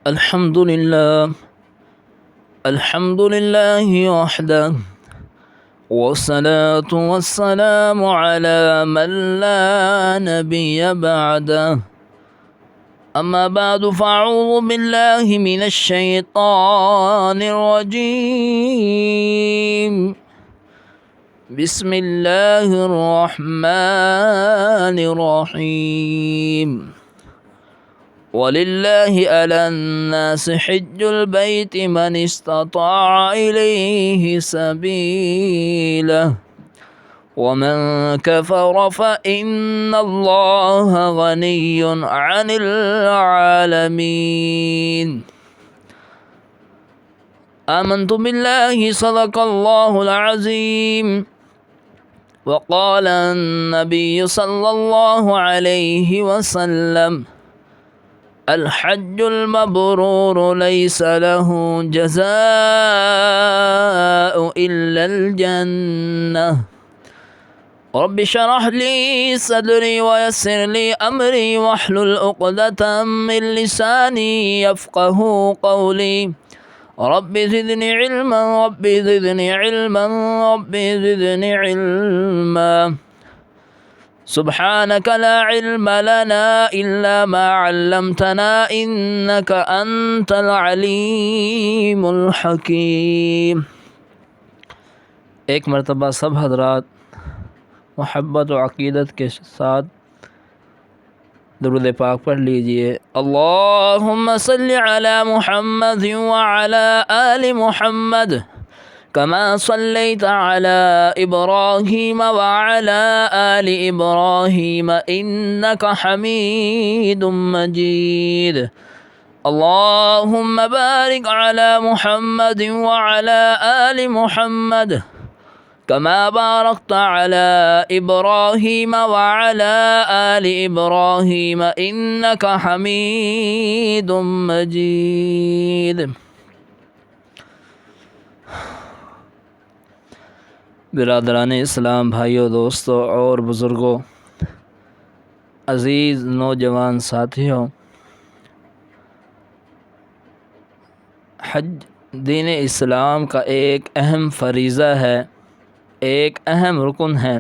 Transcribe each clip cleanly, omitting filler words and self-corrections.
الحمد لله الحمد لله وحده، والصلاة والسلام على من لا نبي بعده. أما بعد، فأعوذ بالله من الشيطان الرجيم. بسم الله الرحمن الرحيم. ولله على الناس حج البيت من استطاع إليه سبيلا، ومن كفر فإن الله غني عن العالمين. آمنت بالله صدق الله العظيم. وقال النبي صلى الله عليه وسلم: الحج المبرور ليس له جزاء إلا الجنة. رب اشرح لي صدري ويسر لي أمري واحلل عقدة من لساني يفقه قولي. رب زدني علما رب زدني علما رب زدني علما. سبحانك لا علم لنا إلا ما علمتنا إنك أنت العليم الحکیم۔ ایک مرتبہ سب حضرات محبت و عقیدت کے ساتھ درود پاک پڑھ لیجئے۔ اللہم صلی علی محمد وعلی آل محمد كما صليت على إبراهيم وعلى آل إبراهيم إنك حميد مجيد. اللهم بارك على محمد وعلى آل محمد كما باركت على إبراهيم وعلى آل إبراهيم إنك حميد مجيد۔ برادران اسلام، بھائیوں، دوستوں اور بزرگوں، عزیز نوجوان ساتھیوں، حج دین اسلام کا ایک اہم فریضہ ہے، ایک اہم رکن ہے۔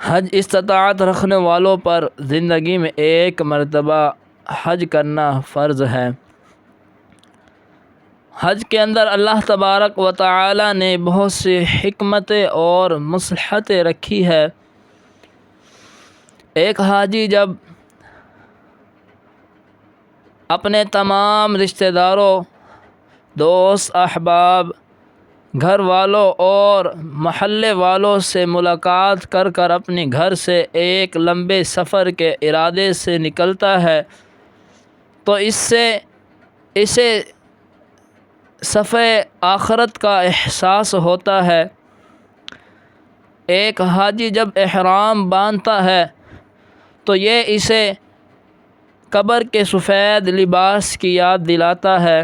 حج استطاعت رکھنے والوں پر زندگی میں ایک مرتبہ حج کرنا فرض ہے۔ حج کے اندر اللہ تبارک و تعالی نے بہت سی حکمتیں اور مصلحتیں رکھی ہے۔ ایک حاجی جب اپنے تمام رشتہ داروں، دوست احباب، گھر والوں اور محلے والوں سے ملاقات کر کر اپنے گھر سے ایک لمبے سفر کے ارادے سے نکلتا ہے تو اسے سفر آخرت کا احساس ہوتا ہے۔ ایک حاجی جب احرام باندھتا ہے تو یہ اسے قبر کے سفید لباس کی یاد دلاتا ہے۔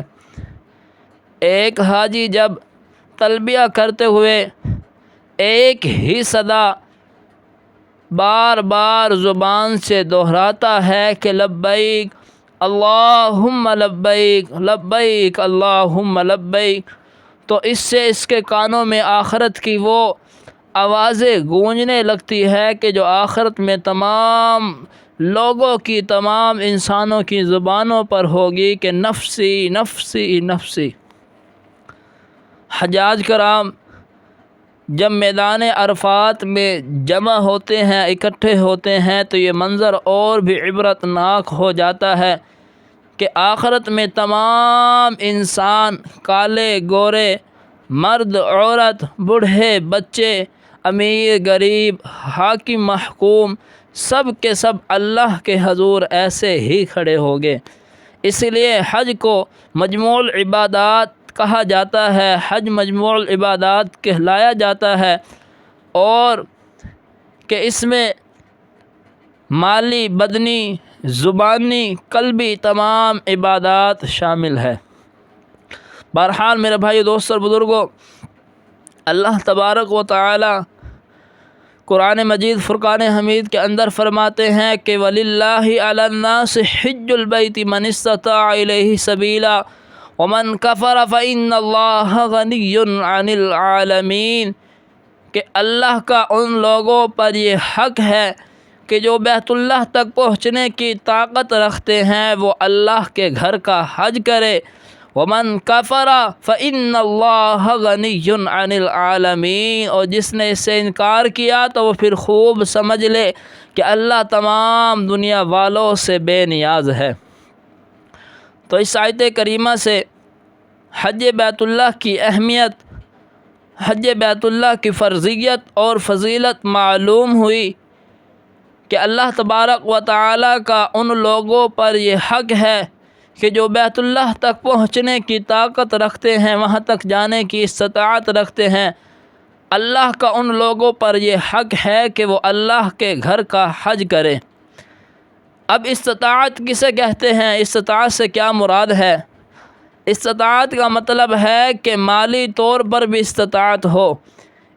ایک حاجی جب تلبیہ کرتے ہوئے ایک ہی صدا بار بار زبان سے دہراتا ہے کہ لبیک اللہم لبیک لبیک اللہم لبیک، تو اس سے اس کے کانوں میں آخرت کی وہ آوازیں گونجنے لگتی ہے کہ جو آخرت میں تمام لوگوں کی، تمام انسانوں کی زبانوں پر ہوگی کہ نفسی نفسی نفسی۔ حجاج کرام جب میدان عرفات میں جمع ہوتے ہیں، اکٹھے ہوتے ہیں، تو یہ منظر اور بھی عبرتناک ہو جاتا ہے کہ آخرت میں تمام انسان، کالے گورے، مرد عورت، بوڑھے بچے، امیر غریب، حاکم محکوم، سب کے سب اللہ کے حضور ایسے ہی کھڑے ہوں گے۔ اس لیے حج کو مجموع العبادات کہا جاتا ہے، حج مجموع العبادات کہلایا جاتا ہے، اور کہ اس میں مالی، بدنی، زبانی، قلبی تمام عبادات شامل ہے۔ بہرحال میرے بھائی، دوستوں اور بزرگوں، اللہ تبارک و تعالی قرآن مجید فرقان حمید کے اندر فرماتے ہیں کہ وَلِلَّهِ عَلَى النَّاسِ حِجُّ الْبَيْتِ مَنِ اسْتَطَاعَ إِلَيْهِ سَبِيلًا وَمَنْ كَفَرَ فَإِنَّ اللَّهَ غَنِيٌّ عَنِ الْعَالَمِينَ، کہ اللہ کا ان لوگوں پر یہ حق ہے کہ جو بیت اللہ تک پہنچنے کی طاقت رکھتے ہیں وہ اللہ کے گھر کا حج کرے۔ وَمَنْ كَفَرَ فَإِنَّ اللَّهَ غَنِيٌّ عَنِ الْعَالَمِينَ، اور جس نے اس سے انکار کیا تو وہ پھر خوب سمجھ لے کہ اللہ تمام دنیا والوں سے بے نیاز ہے۔ تو اس آیت کریمہ سے حج بیت اللہ کی اہمیت، حج بیت اللہ کی فرضیت اور فضیلت معلوم ہوئی کہ اللہ تبارک و تعالیٰ کا ان لوگوں پر یہ حق ہے کہ جو بیت اللہ تک پہنچنے کی طاقت رکھتے ہیں، وہاں تک جانے کی استطاعت رکھتے ہیں، اللہ کا ان لوگوں پر یہ حق ہے کہ وہ اللہ کے گھر کا حج کرے۔ اب استطاعت کسے کہتے ہیں؟ استطاعت سے کیا مراد ہے؟ استطاعت کا مطلب ہے کہ مالی طور پر بھی استطاعت ہو،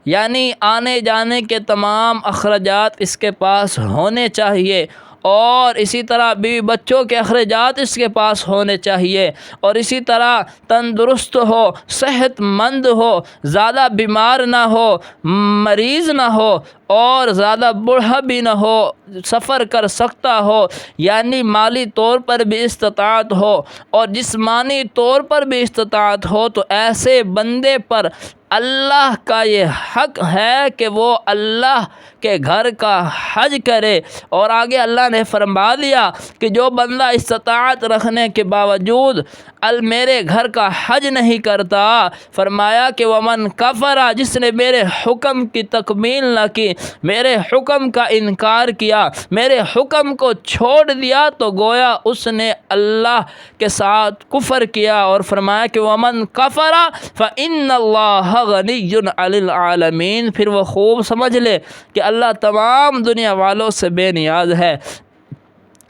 یعنی آنے جانے کے تمام اخراجات اس کے پاس ہونے چاہیے، اور اسی طرح بیوی بچوں کے اخراجات اس کے پاس ہونے چاہیے، اور اسی طرح تندرست ہو، صحت مند ہو، زیادہ بیمار نہ ہو، مریض نہ ہو، اور زیادہ بوڑھا بھی نہ ہو، سفر کر سکتا ہو، یعنی مالی طور پر بھی استطاعت ہو اور جسمانی طور پر بھی استطاعت ہو، تو ایسے بندے پر اللہ کا یہ حق ہے کہ وہ اللہ کے گھر کا حج کرے۔ اور آگے اللہ نے فرما دیا کہ جو بندہ استطاعت رکھنے کے باوجود میرے گھر کا حج نہیں کرتا، فرمایا کہ ومن کفر، جس نے میرے حکم کی تکمیل نہ کی، میرے حکم کا انکار کیا، میرے حکم کو چھوڑ دیا، تو گویا اس نے اللہ کے ساتھ کفر کیا۔ اور فرمایا کہ ومن کفر فإن اللہ غنی عن العالمین، پھر وہ خوب سمجھ لے کہ اللہ تمام دنیا والوں سے بے نیاز ہے۔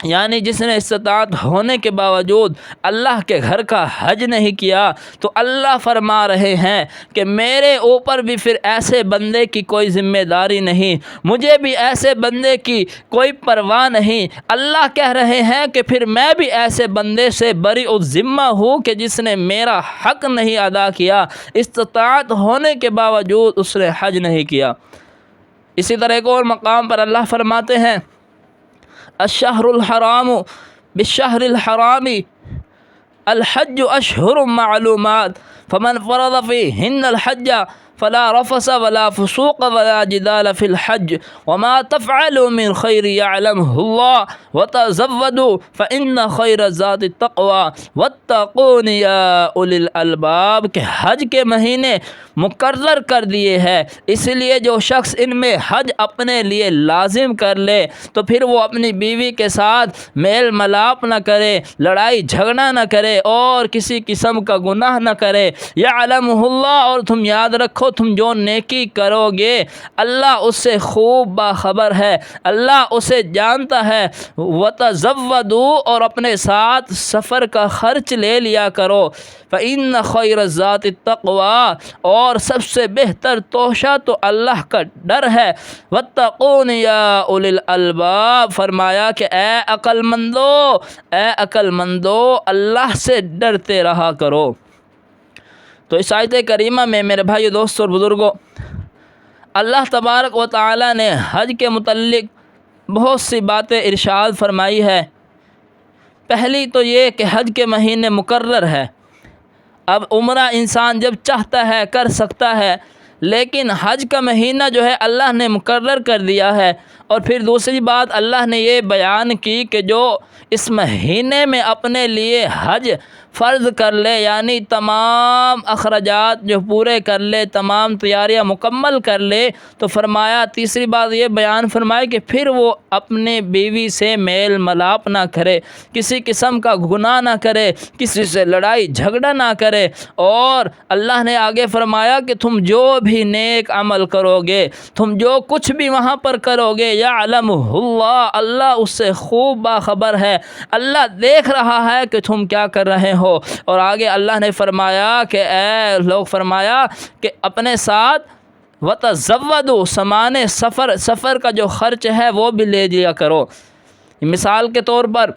یعنی جس نے استطاعت ہونے کے باوجود اللہ کے گھر کا حج نہیں کیا، تو اللہ فرما رہے ہیں کہ میرے اوپر بھی پھر ایسے بندے کی کوئی ذمہ داری نہیں، مجھے بھی ایسے بندے کی کوئی پرواہ نہیں۔ اللہ کہہ رہے ہیں کہ پھر میں بھی ایسے بندے سے بری الذمہ ہوں کہ جس نے میرا حق نہیں ادا کیا، استطاعت ہونے کے باوجود اس نے حج نہیں کیا۔ اسی طرح ایک اور مقام پر اللہ فرماتے ہیں الشہر الحرام بالشہر الحرام الحج اشہر معلومات فمن فرض فیہن الحج فلا رفث ولا فسوق ولا جدال فی الحج وما تفعلوا من خیر یعلمہ اللہ وتزودوا فإن خیر الزاد التقوی واتقون یا اولی الالباب، کہ حج کے مہینے مقرر کر دیے ہیں، اس لیے جو شخص ان میں حج اپنے لیے لازم کر لے تو پھر وہ اپنی بیوی کے ساتھ میل ملاپ نہ کرے، لڑائی جھگڑا نہ کرے، اور کسی قسم کا گناہ نہ کرے۔ یعلمہ اللہ، اور تم یاد رکھو تم جو نیکی کرو گے اللہ اس سے خوب باخبر ہے، اللہ اسے جانتا ہے۔ وتزودوا، اور اپنے ساتھ سفر کا خرچ لے لیا کرو۔ فإن خیر الزاد التقوی، اور سب سے بہتر توشہ تو اللہ کا ڈر ہے۔ واتقون یا اولی الالباب، فرمایا کہ اے عقل مندو، اے عقل مندو، اللہ سے ڈرتے رہا کرو۔ تو اس آیت کریمہ میں میرے بھائی دوستوں اور بزرگوں، اللہ تبارک و تعالی نے حج کے متعلق بہت سی باتیں ارشاد فرمائی ہے۔ پہلی تو یہ کہ حج کے مہینے مقرر ہے، اب عمرہ انسان جب چاہتا ہے کر سکتا ہے، لیکن حج کا مہینہ جو ہے اللہ نے مقرر کر دیا ہے۔ اور پھر دوسری بات اللہ نے یہ بیان کی کہ جو اس مہینے میں اپنے لیے حج فرض کر لے، یعنی تمام اخراجات جو پورے کر لے، تمام تیاریاں مکمل کر لے، تو فرمایا تیسری بات یہ بیان فرمائی کہ پھر وہ اپنے بیوی سے میل ملاپ نہ کرے، کسی قسم کا گناہ نہ کرے، کسی سے لڑائی جھگڑا نہ کرے۔ اور اللہ نے آگے فرمایا کہ تم جو بھی نیک عمل کرو گے، تم جو کچھ بھی وہاں پر کرو گے، یعلمہ اللہ، اللہ اس سے خوب باخبر ہے، اللہ دیکھ رہا ہے کہ تم کیا کر رہے ہو۔ اور آگے اللہ نے فرمایا کہ اے لوگ، فرمایا کہ اپنے ساتھ وتزودوا سامان سفر کا جو خرچ ہے وہ بھی لے لیا کرو۔ مثال کے طور پر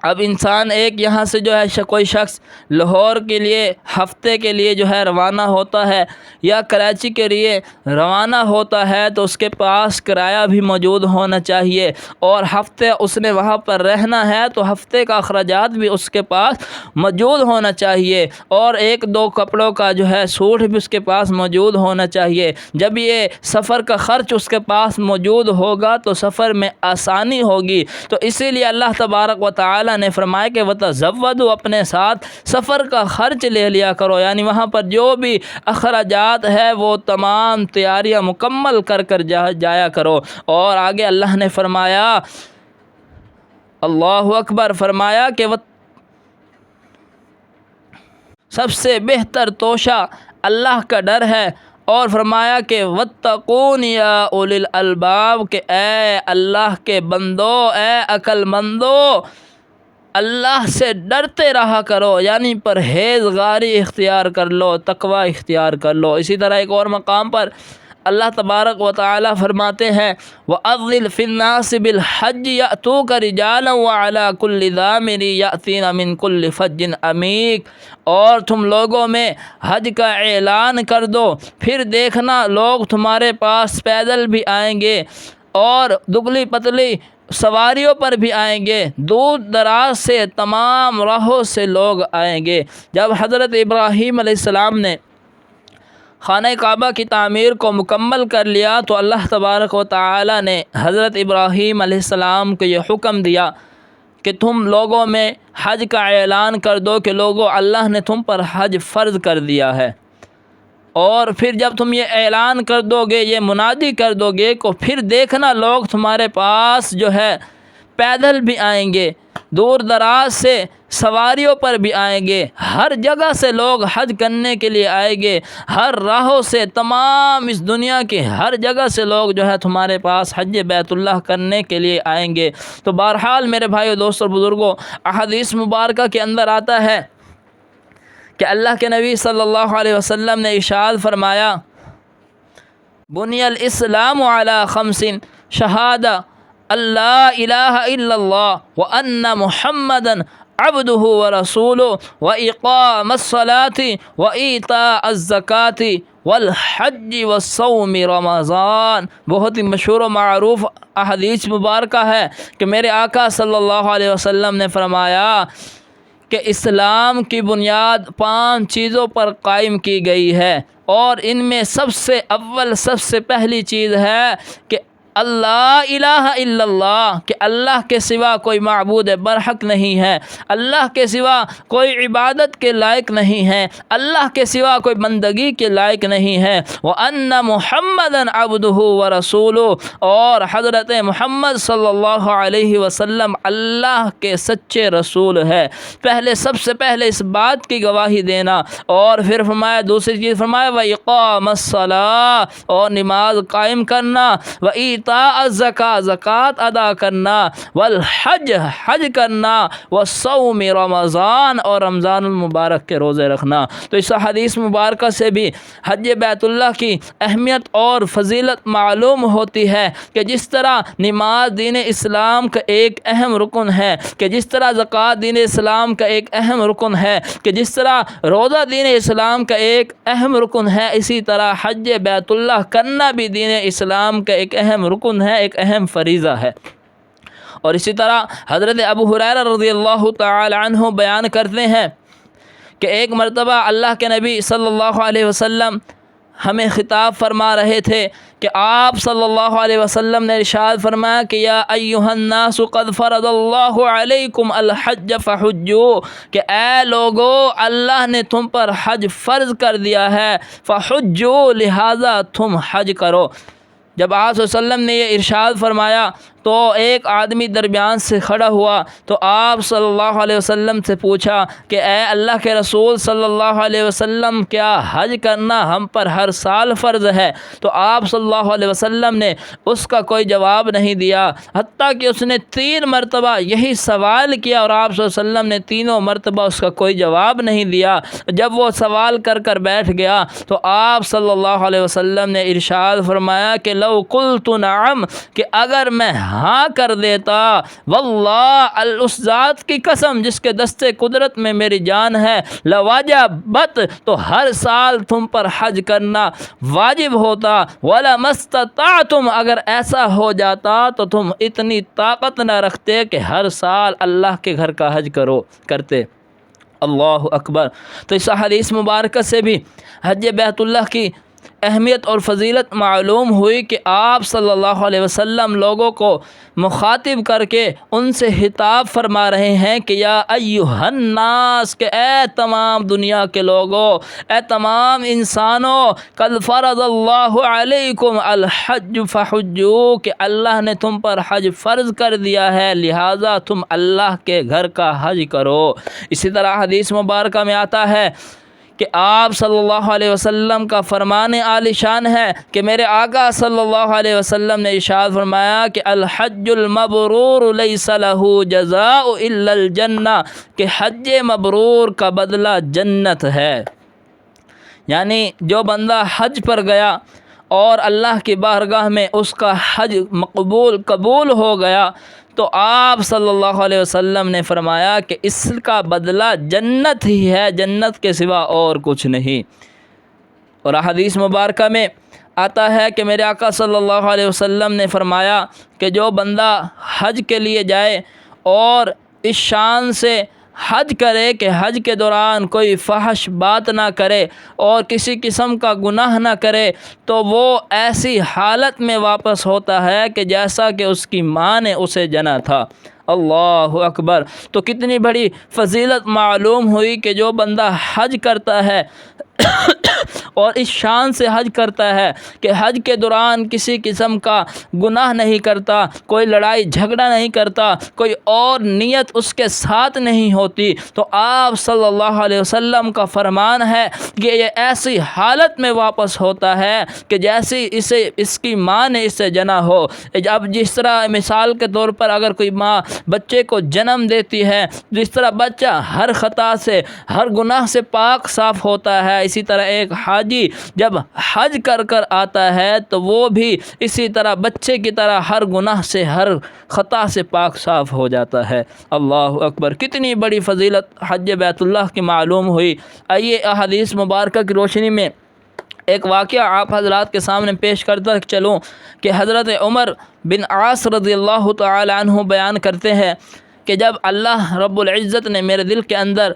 اب انسان ایک یہاں سے جو ہے کوئی شخص لاہور کے لیے ہفتے کے لیے جو ہے روانہ ہوتا ہے یا کراچی کے لیے روانہ ہوتا ہے، تو اس کے پاس کرایہ بھی موجود ہونا چاہیے، اور ہفتے اس نے وہاں پر رہنا ہے تو ہفتے کا اخراجات بھی اس کے پاس موجود ہونا چاہیے، اور ایک دو کپڑوں کا جو ہے سوٹ بھی اس کے پاس موجود ہونا چاہیے۔ جب یہ سفر کا خرچ اس کے پاس موجود ہوگا تو سفر میں آسانی ہوگی۔ تو اسی لیے اللہ تبارک و تعالی نے فرمایا کہ وتزودوا، اپنے ساتھ سفر کا خرچ لے لیا کرو، یعنی وہاں پر جو بھی اخراجات ہے وہ تمام تیاریاں مکمل کر جایا کرو۔ اور آگے اللہ نے فرمایا، اللہ اکبر، فرمایا کہ سب سے بہتر توشہ اللہ کا ڈر ہے، اور فرمایا کہ واتقون یا اولی الالباب، کہ اے اللہ کے بندو، اے عقل مندو، اللہ سے ڈرتے رہا کرو، یعنی پرہیزگاری اختیار کر لو، تقوی اختیار کر لو۔ اسی طرح ایک اور مقام پر اللہ تبارک و تعالی فرماتے ہیں وَأَذِّنْ فِي النَّاسِ بِالْحَجِّ يَأْتُوكَ رِجَالًا وَعَلَىٰ كُلِّ ضَامِرٍ يَأْتِينَ مِنْ كُلِّ فَجٍّ عَمِيقٍ، اور تم لوگوں میں حج کا اعلان کر دو، پھر دیکھنا لوگ تمہارے پاس پیدل بھی آئیں گے اور دبلی پتلی سواریوں پر بھی آئیں گے، دور دراز سے تمام راہوں سے لوگ آئیں گے۔ جب حضرت ابراہیم علیہ السلام نے خانہ کعبہ کی تعمیر کو مکمل کر لیا تو اللہ تبارک و تعالی نے حضرت ابراہیم علیہ السلام کو یہ حکم دیا کہ تم لوگوں میں حج کا اعلان کر دو کہ لوگوں، اللہ نے تم پر حج فرض کر دیا ہے، اور پھر جب تم یہ اعلان کر دو گے، یہ منادی کر دو گے، تو پھر دیکھنا لوگ تمہارے پاس جو ہے پیدل بھی آئیں گے، دور دراز سے سواریوں پر بھی آئیں گے، ہر جگہ سے لوگ حج کرنے کے لیے آئیں گے، ہر راہوں سے، تمام اس دنیا کی ہر جگہ سے لوگ جو ہے تمہارے پاس حج بیت اللہ کرنے کے لیے آئیں گے۔ تو بہرحال میرے بھائیو، دوستو اور بزرگوں، احادیث مبارکہ کے اندر آتا ہے کہ اللہ کے نبی صلی اللہ علیہ وسلم نے ارشاد فرمایا بنی الاسلام علی خمس، شہادہ اللہ الہ الا اللہ وان محمدا عبدہ ورسولہ واقام الصلاۃ وایتاء الزکاۃ والحج وصوم رمضان۔ بہت ہی مشہور و معروف احادیث مبارکہ ہے کہ میرے آقا صلی اللہ علیہ وسلم نے فرمایا کہ اسلام کی بنیاد 5 چیزوں پر قائم کی گئی ہے، اور ان میں سب سے اول، سب سے پہلی چیز ہے کہ اللہ الہ الا اللہ، کہ اللہ کے سوا کوئی معبود برحق نہیں ہے، اللہ کے سوا کوئی عبادت کے لائق نہیں ہے، اللہ کے سوا کوئی بندگی کے لائق نہیں ہے، وَأَنَّ مُحَمَّدًا عَبْدُهُ وَرَسُولُهُ، اور حضرت محمد صلی اللہ علیہ وسلم اللہ کے سچے رسول ہے۔ پہلے، سب سے پہلے اس بات کی گواہی دینا، اور پھر فرمایا دوسری چیز، فرمایا وَإِقَامَ الصَّلَاةِ، اور نماز قائم کرنا، وَإِيتَاءَ الزَّكَاةِ، زکوٰۃ ادا کرنا، والحج، حج کرنا، والصوم رمضان، اور رمضان المبارک کے روزے رکھنا۔ تو اس حدیث مبارکہ سے بھی حج بیت اللہ کی اہمیت اور فضیلت معلوم ہوتی ہے کہ جس طرح نماز دین اسلام کا ایک اہم رکن ہے، کہ جس طرح زکوٰۃ دین اسلام کا ایک اہم رکن ہے، کہ جس طرح روزہ دین اسلام کا ایک اہم رکن ہے، اسی طرح حج بیت اللہ کرنا بھی دین اسلام کا ایک اہم رکن ہے، ایک اہم فریضہ ہے۔ اور اسی طرح حضرت ابو ہریرہ رضی اللہ تعالی عنہ بیان کرتے ہیں کہ ایک مرتبہ اللہ کے نبی صلی اللہ علیہ وسلم ہمیں خطاب فرما رہے تھے کہ آپ صلی اللہ علیہ وسلم نے ارشاد فرمایا کہ یا ایھا الناس قد فرض اللہ علیکم الحج فحجوا، کہ اے لوگو، اللہ نے تم پر حج فرض کر دیا ہے، فحجوا، لہذا تم حج کرو۔ جب آپ صلی اللہ علیہ وسلم نے یہ ارشاد فرمایا تو ایک آدمی درمیان سے کھڑا ہوا تو آپ صلی اللہ علیہ وسلم سے پوچھا کہ اے اللہ کے رسول صلی اللہ علیہ وسلم، کیا حج کرنا ہم پر ہر سال فرض ہے؟ تو آپ صلی اللہ علیہ وسلم نے اس کا کوئی جواب نہیں دیا، حتیٰ کہ اس نے 3 مرتبہ یہی سوال کیا اور آپ صلی اللہ علیہ وسلم نے تینوں مرتبہ اس کا کوئی جواب نہیں دیا۔ جب وہ سوال کر بیٹھ گیا تو آپ صلی اللہ علیہ وسلم نے ارشاد فرمایا کہ لو قلت نعم، کہ اگر میں ہاں کر دیتا، واللہ اس ذات کی قسم جس کے دستے قدرت میں میری جان ہے، لواجبت، تو ہر سال تم پر حج کرنا واجب ہوتا، وَلَمَا اسْتَطَعْتُمْ، اگر ایسا ہو جاتا تو تم اتنی طاقت نہ رکھتے کہ ہر سال اللہ کے گھر کا حج کرتے۔ اللہ اکبر۔ تو اس حدیث مبارکہ سے بھی حج بیت اللہ کی اہمیت اور فضیلت معلوم ہوئی کہ آپ صلی اللہ علیہ وسلم لوگوں کو مخاطب کر کے ان سے خطاب فرما رہے ہیں کہ یا ایھا الناس، کہ اے تمام دنیا کے لوگوں، اے تمام انسانوں، قد فرض اللہ علیکم الحج فحجوا، کہ اللہ نے تم پر حج فرض کر دیا ہے، لہٰذا تم اللہ کے گھر کا حج کرو۔ اسی طرح حدیث مبارکہ میں آتا ہے کہ آپ صلی اللہ علیہ وسلم کا فرمان عالی شان ہے کہ میرے آقا صلی اللہ علیہ وسلم نے ارشاد فرمایا کہ الحج المبرور لیس له جزاء الا الجنہ، کہ حج مبرور کا بدلہ جنت ہے۔ یعنی جو بندہ حج پر گیا اور اللہ کی بارگاہ میں اس کا حج قبول ہو گیا تو آپ صلی اللہ علیہ وسلم نے فرمایا کہ اس کا بدلہ جنت ہی ہے، جنت کے سوا اور کچھ نہیں۔ اور حدیث مبارکہ میں آتا ہے کہ میرے آقا صلی اللہ علیہ وسلم نے فرمایا کہ جو بندہ حج کے لیے جائے اور اس شان سے حج کرے کہ حج کے دوران کوئی فحش بات نہ کرے اور کسی قسم کا گناہ نہ کرے، تو وہ ایسی حالت میں واپس ہوتا ہے کہ جیسا کہ اس کی ماں نے اسے جنا تھا۔ اللہ اکبر۔ تو کتنی بڑی فضیلت معلوم ہوئی کہ جو بندہ حج کرتا ہے اور اس شان سے حج کرتا ہے کہ حج کے دوران کسی قسم کا گناہ نہیں کرتا، کوئی لڑائی جھگڑا نہیں کرتا، کوئی اور نیت اس کے ساتھ نہیں ہوتی، تو آپ صلی اللہ علیہ وسلم کا فرمان ہے کہ یہ ایسی حالت میں واپس ہوتا ہے کہ جیسی اس کی ماں نے اسے جنا ہو۔ اب جس طرح مثال کے طور پر اگر کوئی ماں بچے کو جنم دیتی ہے، جس طرح بچہ ہر خطا سے، ہر گناہ سے پاک صاف ہوتا ہے، اسی طرح ایک حاجی جب حج کر آتا ہے تو وہ بھی اسی طرح بچے کی طرح ہر گناہ سے، ہر خطا سے پاک صاف ہو جاتا ہے۔ اللہ اکبر۔ کتنی بڑی فضیلت حج بیت اللہ کی معلوم ہوئی۔ آئیے احادیث مبارکہ کی روشنی میں ایک واقعہ آپ حضرات کے سامنے پیش کرتا چلوں کہ حضرت عمر بن عاص رضی اللہ تعالی عنہ بیان کرتے ہیں کہ جب اللہ رب العزت نے میرے دل کے اندر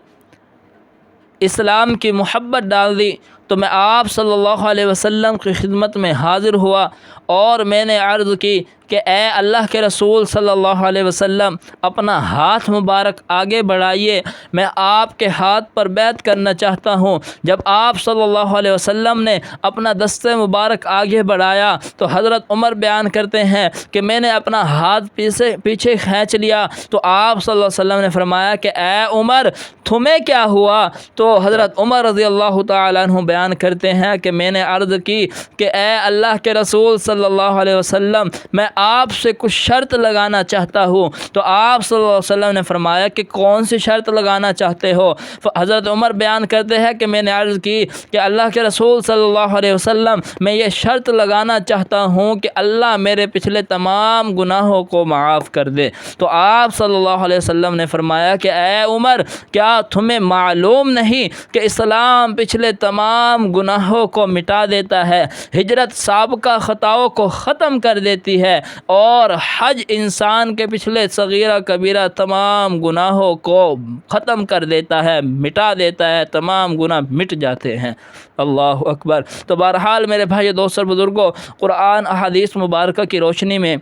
اسلام کی محبت ڈال دی تو میں آپ صلی اللہ علیہ وسلم کی خدمت میں حاضر ہوا اور میں نے عرض کی کہ اے اللہ کے رسول صلی اللہ علیہ وسلم، اپنا ہاتھ مبارک آگے بڑھائیے، میں آپ کے ہاتھ پر بیعت کرنا چاہتا ہوں۔ جب آپ صلی اللہ علیہ وسلم نے اپنا دست مبارک آگے بڑھایا تو حضرت عمر بیان کرتے ہیں کہ میں نے اپنا ہاتھ پیچھے کھینچ لیا تو آپ صلی اللہ علیہ وسلم نے فرمایا کہ اے عمر، تمہیں کیا ہوا؟ تو حضرت عمر رضی اللہ تعالیٰ عنہ بیان کرتے ہیں کہ میں نے عرض کی کہ اے اللہ کے رسول صلی اللہ علیہ وسلم، میں آپ سے کچھ شرط لگانا چاہتا ہوں۔ تو آپ صلی اللہ علیہ وسلم نے فرمایا کہ کون سی شرط لگانا چاہتے ہو؟ حضرت عمر بیان کرتے ہیں کہ میں نے عرض کی کہ اللہ کے رسول صلی اللہ علیہ وسلم، میں یہ شرط لگانا چاہتا ہوں کہ اللہ میرے پچھلے تمام گناہوں کو معاف کر دے۔ تو آپ صلی اللہ علیہ وسلم نے فرمایا کہ اے عمر، کیا تمہیں معلوم نہیں کہ اسلام پچھلے تمام گناہوں کو مٹا دیتا ہے، ہجرت سابقہ خطاؤں کو ختم کر دیتی ہے، اور حج انسان کے پچھلے صغیرہ کبیرہ تمام گناہوں کو ختم کر دیتا ہے، مٹا دیتا ہے، تمام گناہ مٹ جاتے ہیں۔ اللہ اکبر۔ تو بہرحال میرے بھائی دوست اور بزرگوں، قرآن احادیث مبارکہ کی روشنی میں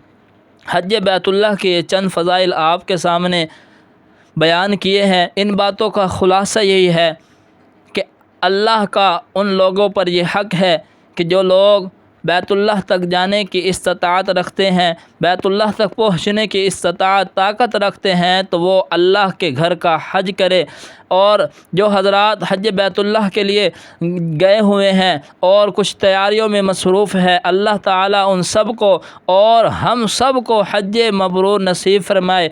حج بیت اللہ کے چند فضائل آپ کے سامنے بیان کیے ہیں۔ ان باتوں کا خلاصہ یہی ہے کہ اللہ کا ان لوگوں پر یہ حق ہے کہ جو لوگ بیت اللہ تک جانے کی استطاعت رکھتے ہیں، بیت اللہ تک پہنچنے کی طاقت رکھتے ہیں تو وہ اللہ کے گھر کا حج کرے۔ اور جو حضرات حج بیت اللہ کے لیے گئے ہوئے ہیں اور کچھ تیاریوں میں مصروف ہے، اللہ تعالیٰ ان سب کو اور ہم سب کو حج مبرور نصیب فرمائے۔